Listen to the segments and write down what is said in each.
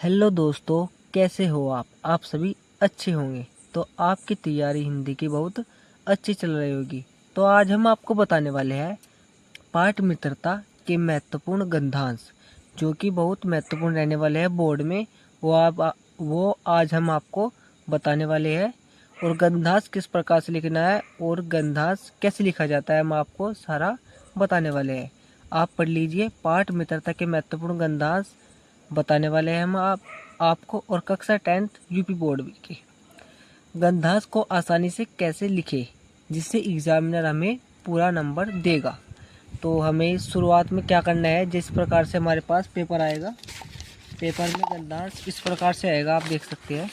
Hello दोस्तों, कैसे हो आप सभी अच्छे होंगे। तो आपकी तैयारी हिंदी की बहुत अच्छी चल रही होगी। तो आज हम आपको बताने वाले हैं पाठ मित्रता के महत्वपूर्ण गंधांश, जो कि बहुत महत्वपूर्ण रहने वाले हैं बोर्ड में। वो आज हम आपको बताने वाले हैं। और गंधांश किस प्रकार से लिखना है और गंधांश कैसे लिखा जाता है, हम आपको सारा बताने वाले हैं। आप पढ़ लीजिए, पाठ मित्रता के महत्वपूर्ण गंधांश बताने वाले हैं हम आपको। और कक्षा 10th यूपी बोर्ड की गंधांश को आसानी से कैसे लिखे जिससे एग्जामिनर हमें पूरा नंबर देगा। तो हमें शुरुआत में क्या करना है, जिस प्रकार से हमारे पास पेपर आएगा, पेपर में गंधांश इस प्रकार से आएगा। आप देख सकते हैं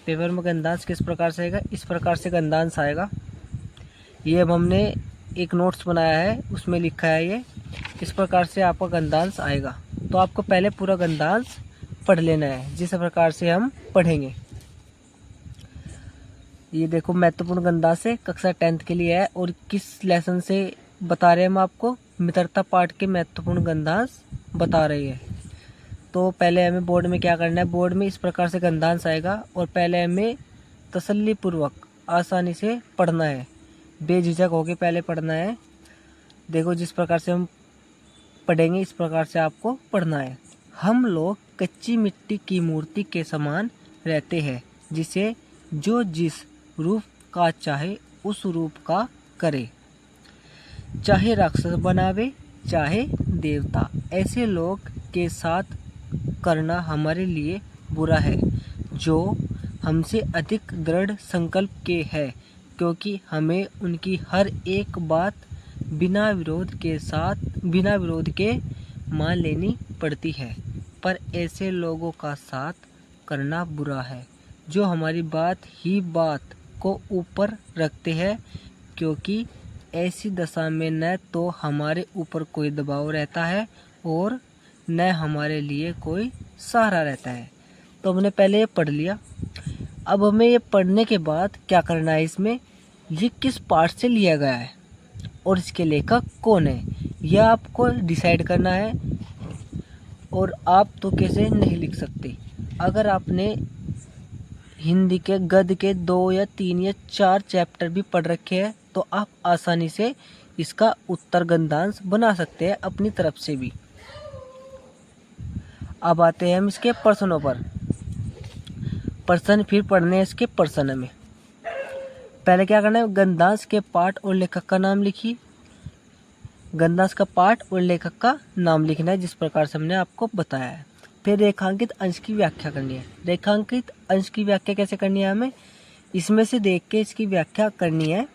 पेपर में गंधांश किस प्रकार से आएगा। इस प्रकार से गंधांश आएगा। ये अब हमने एक नोट्स बनाया है, उसमें लिखा है ये। इस प्रकार से आपका गंधांश आएगा। तो आपको पहले पूरा गंधांश पढ़ लेना है, जिस प्रकार से हम पढ़ेंगे। ये देखो, महत्वपूर्ण गंधांश है, कक्षा 10th के लिए है। और किस लेसन से बता रहे हैं हम आपको, मित्रता पाठ के महत्वपूर्ण गंधांश बता रही है। तो पहले हमें बोर्ड में क्या करना है, बोर्ड में इस प्रकार से गंधांश आएगा और पहले हमें तसल्ली पूर्वक आसानी से पढ़ना है, बेझिझक होके पहले पढ़ना है। देखो, जिस प्रकार से हम पढ़ेंगे इस प्रकार से आपको पढ़ना है। हम लोग कच्ची मिट्टी की मूर्ति के समान रहते हैं, जिसे जो जिस रूप का चाहे उस रूप का करे, चाहे राक्षस बनावे चाहे देवता। ऐसे लोग के साथ करना हमारे लिए बुरा है, जो हमसे अधिक दृढ़ संकल्प के है, क्योंकि हमें उनकी हर एक बात बिना विरोध के मान लेनी पड़ती है। पर ऐसे लोगों का साथ करना बुरा है, जो हमारी बात को ऊपर रखते हैं, क्योंकि ऐसी दशा में न तो हमारे ऊपर कोई दबाव रहता है और न हमारे लिए कोई सहारा रहता है। तो हमने पहले ये पढ़ लिया। अब हमें ये पढ़ने के बाद क्या करना है, इसमें ये किस पाठ से लिया गया है और इसके लेखक कौन है, यह आपको डिसाइड करना है। और आप तो कैसे नहीं लिख सकते, अगर आपने हिंदी के गद्य के 2 या 3 या 4 चैप्टर भी पढ़ रखे हैं, तो आप आसानी से इसका उत्तर गंधांश बना सकते हैं अपनी तरफ से भी। अब आते हैं हम इसके प्रश्नों पर। प्रश्न फिर पढ़ने हैं इसके प्रश्न में। पहले क्या करना है, गंधांश के पाठ और लेखक का नाम लिखिए। गंधांश का पाठ और लेखक का नाम लिखना है, जिस प्रकार से हमने आपको बताया है। फिर रेखांकित अंश की व्याख्या करनी है। रेखांकित अंश की व्याख्या कैसे करनी है, हमें इसमें से देख के इसकी व्याख्या करनी है,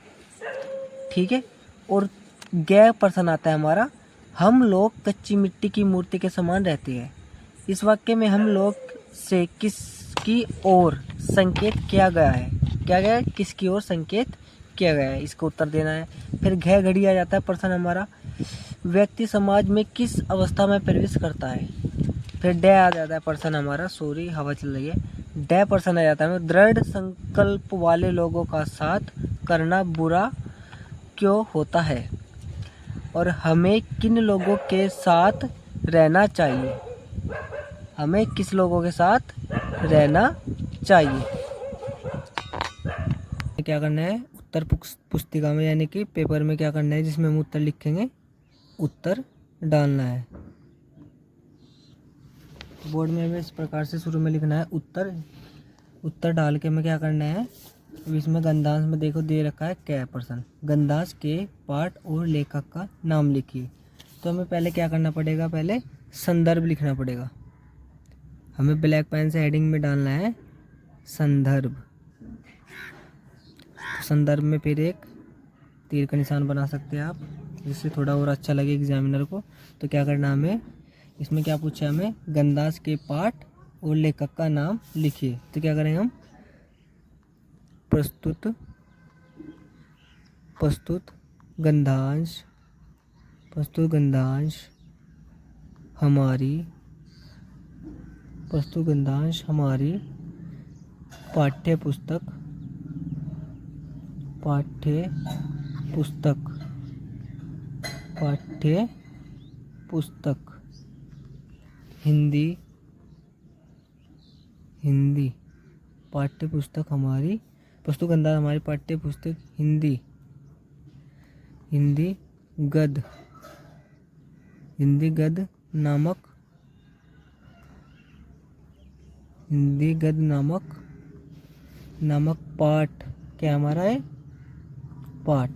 ठीक है। और गैर प्रश्न आता है हमारा, हम लोग कच्ची मिट्टी की मूर्ति के समान रहते हैं। इस वाक्य में हम लोग से किसकी ओर संकेत किया गया है, किसकी ओर संकेत किया गया है, इसको उत्तर देना है। फिर घ घड़ी आ जाता है प्रश्न हमारा, व्यक्ति समाज में किस अवस्था में प्रवेश करता है। फिर ड आ जाता है प्रश्न हमारा, सॉरी हवा चल रही है, ड प्रश्न आ जाता है, दृढ़ संकल्प वाले लोगों का साथ करना बुरा क्यों होता है और हमें किन लोगों के साथ रहना चाहिए, हमें किस लोगों के साथ रहना चाहिए। क्या करना है, उत्तर पुस्तिका में यानी कि पेपर में क्या करना है, जिसमें हम उत्तर लिखेंगे उत्तर डालना है। बोर्ड में हमें इस प्रकार से शुरू में लिखना है उत्तर डाल के हमें क्या करना है, इसमें गंधांश में देखो दे रखा है कै प्रश्न, गंधांश के पाठ और लेखक का नाम लिखिए। तो हमें पहले क्या करना पड़ेगा, पहले संदर्भ लिखना पड़ेगा। हमें ब्लैक पेन से हेडिंग में डालना है संदर्भ। संदर्भ में फिर एक तीर का निशान बना सकते हैं आप, जिससे थोड़ा और अच्छा लगे एग्जामिनर को। तो क्या करना, हमें इसमें क्या पूछा, हमें गंधांश के पाठ और लेखक का नाम लिखिए। तो क्या करेंगे हम, प्रस्तुत गंधांश हमारी पाठ्य पुस्तक हिंदी हिंदी पाठ्य पुस्तक हमारी, पुस्तक गंदा हमारी पाठ्य पुस्तक हिंदी, हिंदी गद्य, हिंदी गद्य नामक, हिंदी गद्य नामक, नामक पाठ, क्या हमारा है पाठ।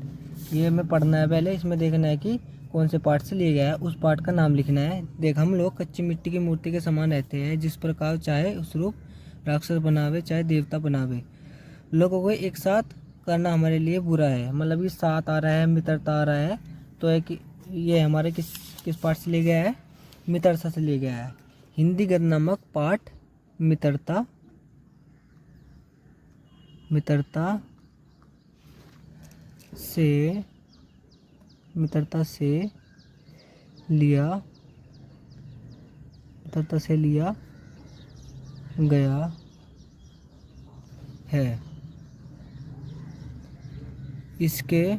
ये हमें पढ़ना है, पहले इसमें देखना है कि कौन से पाठ से लिया गया है, उस पाठ का नाम लिखना है। देख, हम लोग कच्ची मिट्टी की मूर्ति के समान रहते हैं, जिस प्रकार चाहे उस रूप राक्षस बनावे चाहे देवता बनावे। लोगों को एक साथ करना हमारे लिए बुरा है, मतलब ये साथ आ रहा है, मित्रता आ रहा है, तो है कि ये हमारे किस पाठ से लिया गया है, मित्रता से लिया गया है। हिंदी गद्य नामक पाठ मित्रता, मित्रता से, मित्रता से लिया, मित्रता से लिया गया है। इसके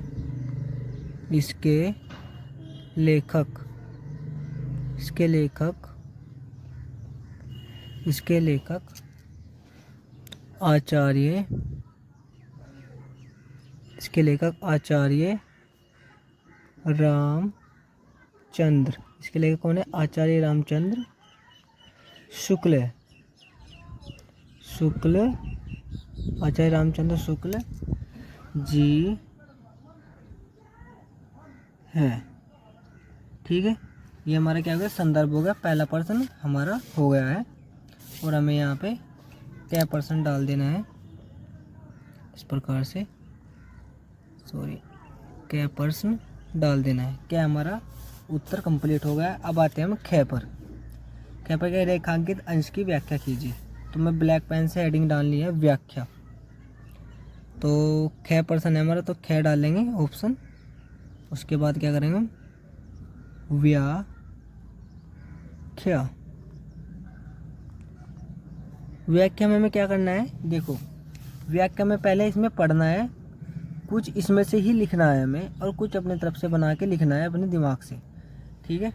इसके लेखक, इसके लेखक, इसके लेखक आचार्य, इसके लेखक आचार्य रामचंद्र, इसके लेखक कौन है, आचार्य रामचंद्र शुक्ल, शुक्ल, आचार्य रामचंद्र शुक्ल जी है। ठीक है, ये हमारा क्या हो गया, संदर्भ हो गया, पहला पर्सन हमारा हो गया है। और हमें यहाँ पे क्या पर्सन डाल देना है इस प्रकार से, सॉरी, क्या पर्सन डाल देना है। क्या हमारा उत्तर कंप्लीट हो गया। अब आते हैं हम ख पर। ख पर क्या, रेखांकित अंश की व्याख्या कीजिए। तो मैं ब्लैक पेन से हेडिंग डालनी है व्याख्या। तो ख पर्सन है हमारा, तो ख डालेंगे ऑप्शन। उसके बाद क्या करेंगे हम, व्याख्या। व्याख्या में हमें क्या करना है, देखो व्याख्या में पहले इसमें पढ़ना है, कुछ इसमें से ही लिखना है हमें, और कुछ अपने तरफ से बना के लिखना है अपने दिमाग से। ठीक है,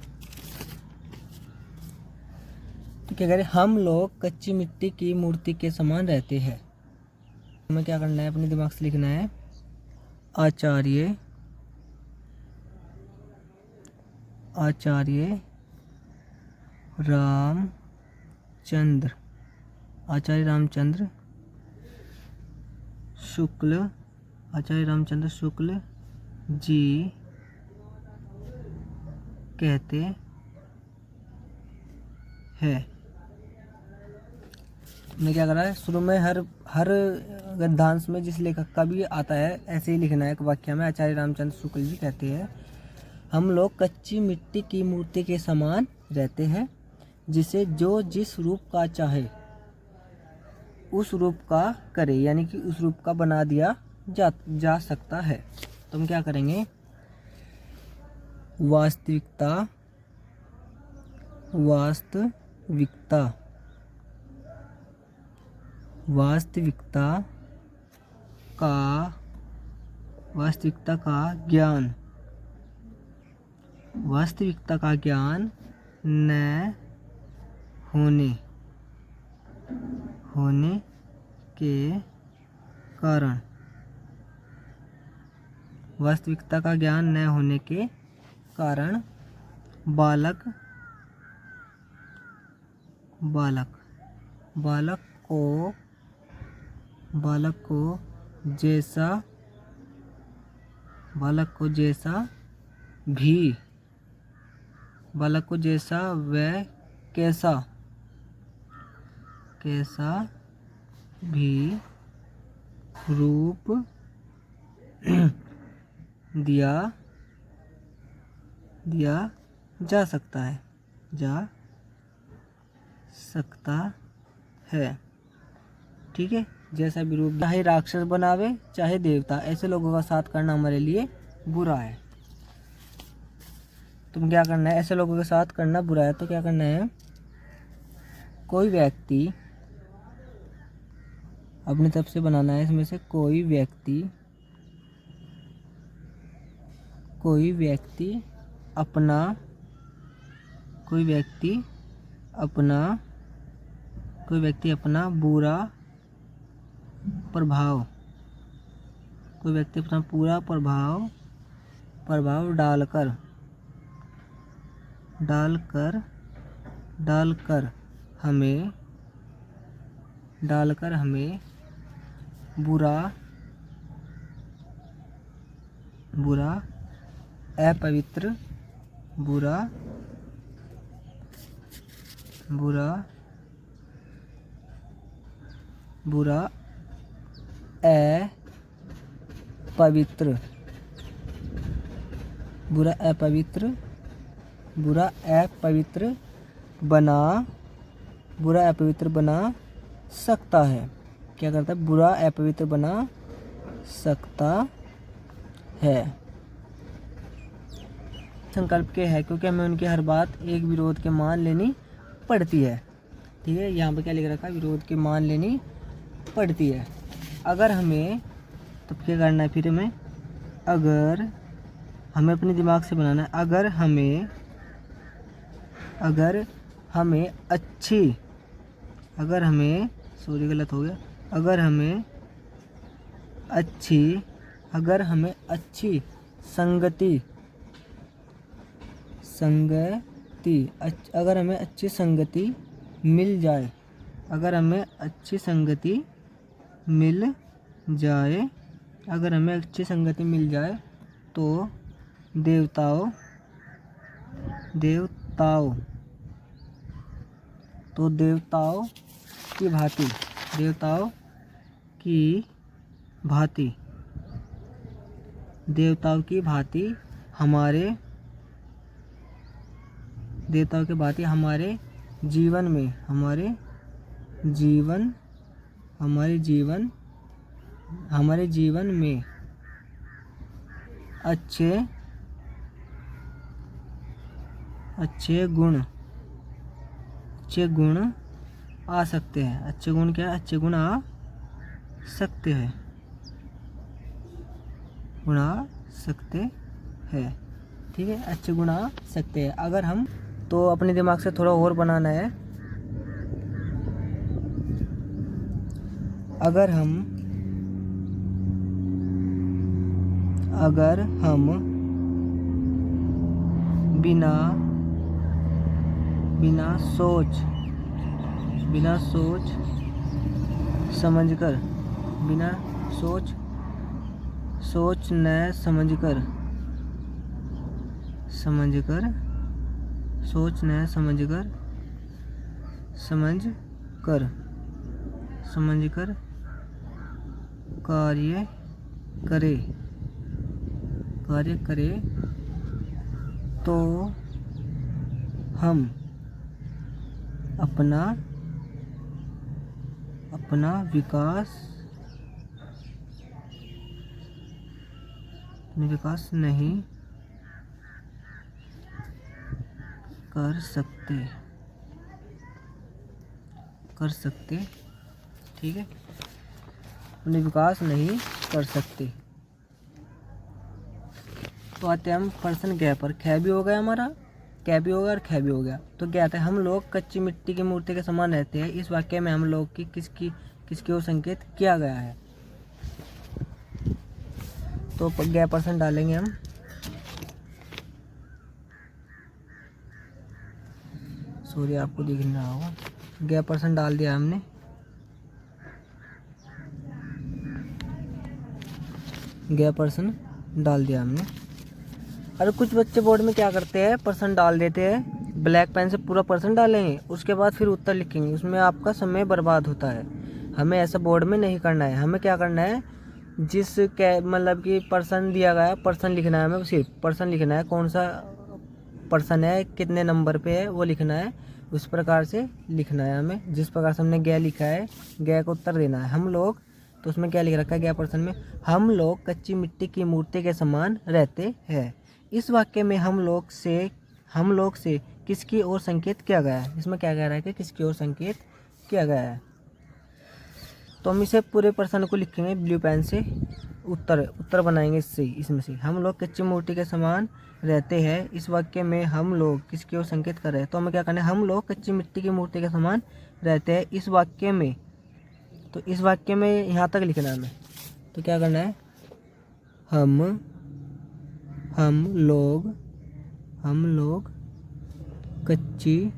तो क्या करें, हम लोग कच्ची मिट्टी की मूर्ति के समान रहते हैं। हमें क्या करना है, अपने दिमाग से लिखना है आचार्य, आचार्य रामचंद्र, आचार्य रामचंद्र शुक्ल, आचार्य रामचंद्र शुक्ल जी कहते हैं। मैं क्या करा है, शुरू में हर गद्यांश में जिस लेखक का भी आता है ऐसे ही लिखना है एक वाक्य में, आचार्य रामचंद्र शुक्ल जी कहते हैं, हम लोग कच्ची मिट्टी की मूर्ति के समान रहते हैं, जिसे जो जिस रूप का चाहे उस रूप का करे, यानी कि उस रूप का बना दिया जा सकता है। तो हम क्या करेंगे, वास्तविकता, वास्तविकता, वास्तविकता का, वास्तविकता का ज्ञान, वास्तविकता का ज्ञान न होने के कारण, वास्तविकता का ज्ञान न होने के कारण बालक को जैसा व कैसा भी रूप दिया जा सकता है। ठीक है, जैसा भी रूप, चाहे राक्षस बनावे चाहे देवता, ऐसे लोगों का साथ करना हमारे लिए बुरा है। तुम क्या करना है, ऐसे लोगों के साथ करना बुरा है, तो क्या करना है, कोई व्यक्ति अपनी तरफ से बनाना है, इसमें से कोई व्यक्ति अपना कोई व्यक्ति अपना बुरा प्रभाव, कोई व्यक्ति अपना पूरा प्रभाव डालकर हमें बुरा अपवित्र बना सकता है। क्या करता है? बुरा अपवित्र बना सकता है। संकल्प के है क्योंकि हमें उनकी हर बात एक विरोध के मान लेनी पड़ती है। ठीक है, यहाँ पे क्या लिख रखा है? विरोध के मान लेनी पड़ती है। अगर हमें, तो क्या करना है फिर हमें? अगर हमें अपने दिमाग से बनाना है। अगर हमें सॉरी गलत हो गया। अगर हमें अच्छी संगति मिल जाए, तो देवताओं की भांति हमारे जीवन में अच्छे गुण आ सकते हैं। अच्छे गुण क्या? अच्छे गुण आ सकते हैं। ठीक है, अच्छे गुण आ सकते हैं। अगर हम, तो अपने दिमाग से थोड़ा और बनाना है। अगर हम बिना सोच समझकर कार्य करे तो हम अपना विकास नहीं कर सकते। ठीक है, अपने विकास नहीं कर सकते। तो आते हैं हम पर्सन ग पर। ख भी हो गया हमारा, कै भी हो गया और ख भी हो गया। तो क्या आता है? हम लोग कच्ची मिट्टी की मूर्ति के समान रहते हैं। इस वाक्य में हम लोग की किसकी ओर संकेत किया गया है? तो ग पर्सन डालेंगे हम। सॉरी, आपको दिख नहीं रहा होगा। ग पर्सन डाल दिया हमने। ग पर्सन डाल दिया हमने। अरे कुछ बच्चे बोर्ड में क्या करते हैं? पर्सन डाल देते हैं, ब्लैक पेन से पूरा पर्सन डालेंगे, उसके बाद फिर उत्तर लिखेंगे। उसमें आपका समय बर्बाद होता है। हमें ऐसा बोर्ड में नहीं करना है। हमें क्या करना है? मतलब कि पर्सन दिया गया, पर्सन लिखना है। हमें सिर्फ पर्सन लिखना है, कौन सा पर्सन है, कितने नंबर पे है, वो लिखना है। उस प्रकार से लिखना है हमें। जिस प्रकार से हमने ग लिखा है, ग को उत्तर देना है। हम लोग, तो उसमें क्या लिख रखा है ग पर्सन में? हम लोग कच्ची मिट्टी की मूर्ति के समान रहते हैं। इस वाक्य में हम लोग से किसकी ओर संकेत किया गया है? इसमें क्या कह रहा है कि किसकी ओर संकेत किया गया है? तो हम इसे पूरे पर्सन को लिखेंगे ब्लू पेन से। उत्तर बनाएंगे इससे, इसमें से। हम लोग कच्ची मूर्ति के समान रहते हैं, इस वाक्य में हम लोग किसकी ओर संकेत कर रहे हैं? तो हमें क्या करना है, हम लोग कच्ची मिट्टी की मूर्ति के समान रहते हैं इस वाक्य में। तो इस वाक्य में यहाँ तक लिखना है हमें। तो क्या करना है, हम लोग कच्ची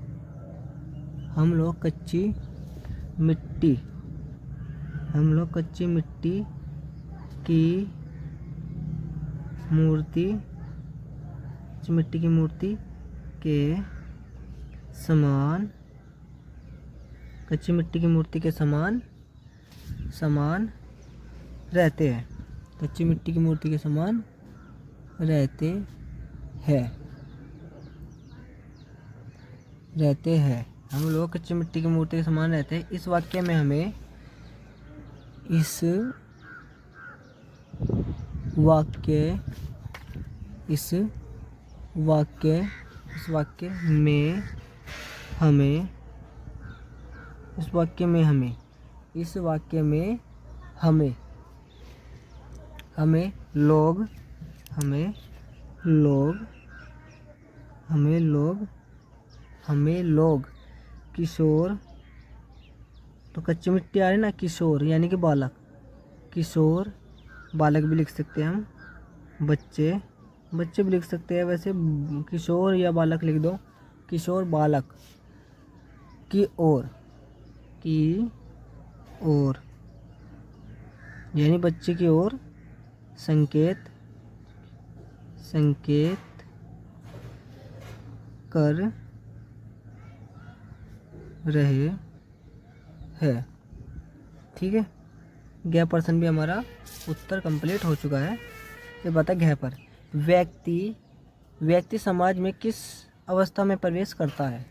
मिट्टी की मूर्ति के समान, कच्ची मिट्टी की मूर्ति के समान रहते हैं। कच्ची मिट्टी की मूर्ति के समान रहते हैं। हम लोग कच्ची मिट्टी की मूर्ति के समान रहते हैं। इस वाक्य में हमें इस वाक्य में हमें लोग किशोर, तो कच्ची मिट्टी आ रही ना, किशोर यानी कि बालक, किशोर बालक भी लिख सकते हैं हम, बच्चे भी लिख सकते हैं। वैसे किशोर या बालक लिख दो, किशोर बालक की ओर यानी बच्चे की ओर संकेत कर रहे हैं। ठीक है, घ पर्सन भी हमारा उत्तर कंप्लीट हो चुका है। ये बता घ पर, व्यक्ति समाज में किस अवस्था में प्रवेश करता है?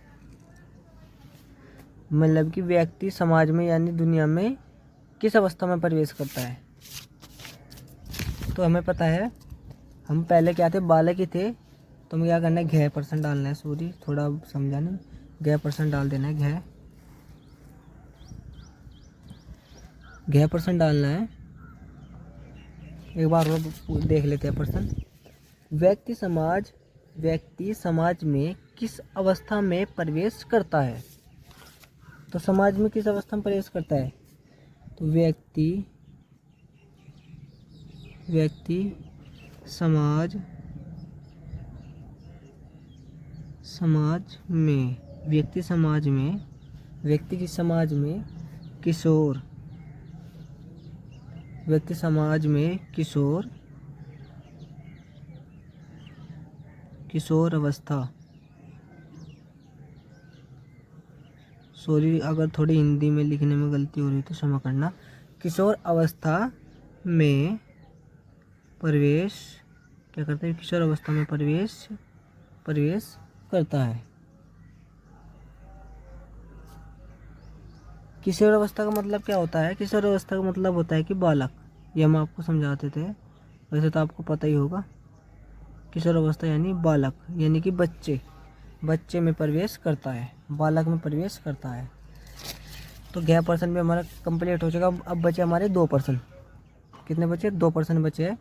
मतलब कि व्यक्ति समाज में यानी दुनिया में किस अवस्था में प्रवेश करता है? तो हमें पता है, हम पहले क्या थे, बालक ही थे। तो हमें क्या करना है, घ पर्सन डालना है। सॉरी, थोड़ा समझा नहीं, घ पर्सन डाल देना है। घ पर्सन डालना है। एक बार और देख लेते हैं पर्सन। व्यक्ति समाज में किस अवस्था में प्रवेश करता है? तो समाज में किस अवस्था में प्रवेश करता है? तो व्यक्ति समाज में किशोर अवस्था, सॉरी अगर थोड़ी हिंदी में लिखने में गलती हो रही तो क्षमा करना। किशोर अवस्था में प्रवेश क्या करता है? किशोर अवस्था में प्रवेश करता है। किशोर अवस्था का मतलब क्या होता है? किशोर अवस्था का मतलब होता है कि बालक। ये हम आपको समझाते थे, वैसे तो आपको पता ही होगा। किशोर अवस्था यानी बालक, यानी कि बच्चे में प्रवेश करता है, बालक में प्रवेश करता है। तो घ पर्सन भी हमारा कंप्लीट हो चुका। अब बचे हमारे 2 पर्सन। कितने बचे? 2 पर्सन बचे हैं।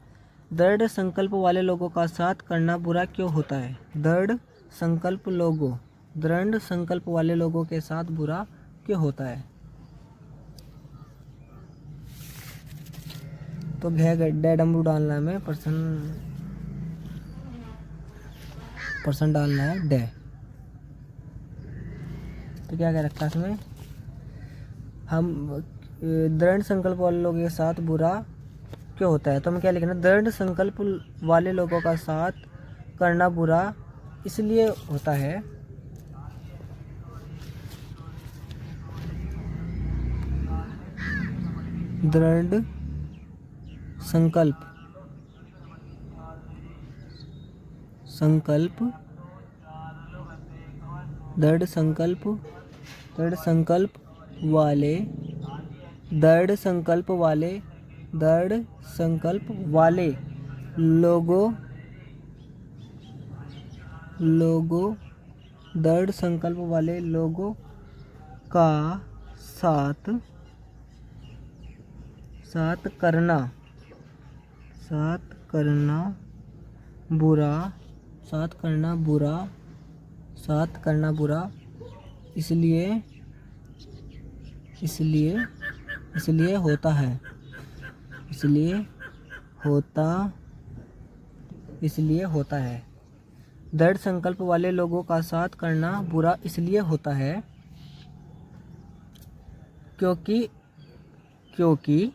दृढ़ संकल्प वाले लोगों का साथ करना बुरा क्यों होता है? दृढ़ संकल्प वाले लोगों के साथ बुरा क्यों होता है? तो घ डैडम्बू डालना है हमें, पर्सन डालना है डे। तो क्या रखा है इसमें, हम दृढ़ संकल्प वाले लोगों के साथ बुरा क्यों होता है? तो हमें क्या लिखना है, दृढ़ संकल्प वाले लोगों का साथ करना बुरा इसलिए होता है दृढ़ संकल्प वाले लोगों का साथ करना साथ करना बुरा, साथ करना बुरा, साथ करना बुरा, इसलिए इसलिए इसलिए होता है, इसलिए होता इसलिए होता है। दृढ़ संकल्प वाले लोगों का साथ करना बुरा इसलिए होता है क्योंकि क्योंकि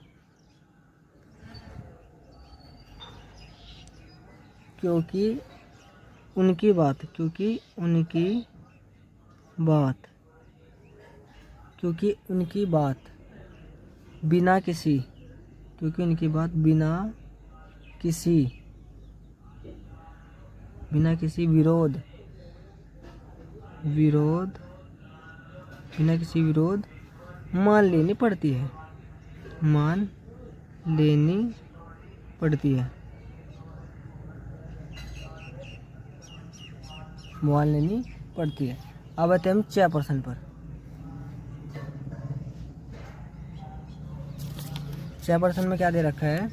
क्योंकि उनकी बात क्योंकि उनकी बात बिना किसी क्योंकि उनकी बात बिना किसी विरोध बिना किसी विरोध मान लेनी पड़ती है, मान लेनी पड़ती है, मान लेनी पड़ती है। अब आते हैं हम चेयरपर्सन पर। चेयरपर्सन में क्या दे रखा है,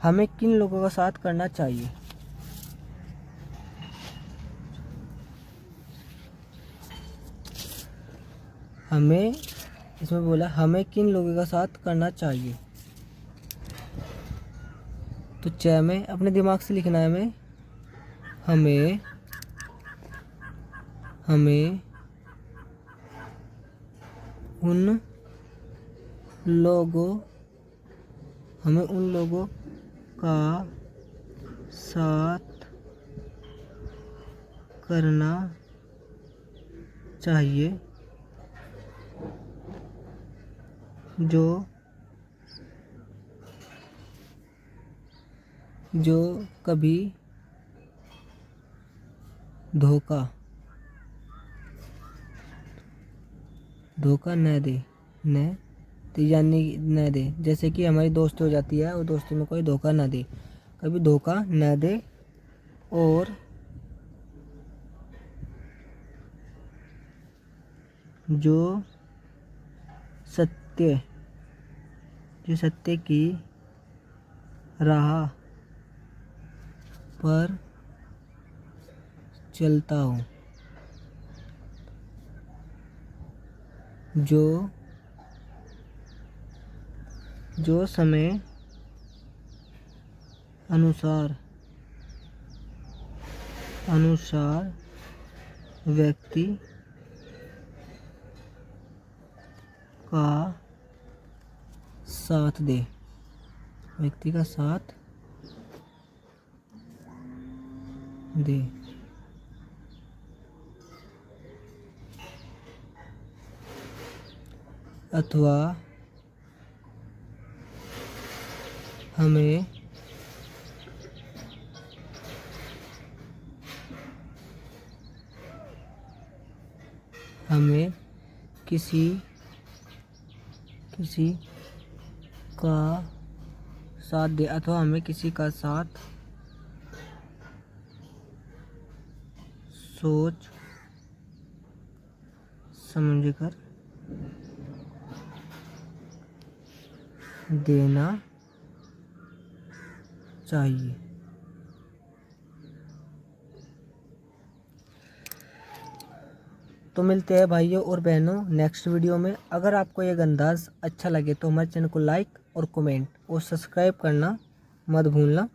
हमें किन लोगों का साथ करना चाहिए। हमें इसमें बोला हमें किन लोगों का साथ करना चाहिए। तो च में अपने दिमाग से लिखना है हमें उन लोगों का साथ करना चाहिए जो कभी धोखा न दे। जैसे कि हमारी दोस्ती हो जाती है और दोस्ती में कोई धोखा ना दे, कभी धोखा न दे, और जो सत्य की राह पर चलता हूँ, जो समय अनुसार व्यक्ति का साथ दे, अथवा हमें किसी का साथ दे, अथवा हमें किसी का साथ सोच समझ कर देना चाहिए। तो मिलते हैं भाइयों और बहनों नेक्स्ट वीडियो में। अगर आपको ये अंदाज अच्छा लगे तो हमारे चैनल को लाइक और कमेंट और सब्सक्राइब करना मत भूलना।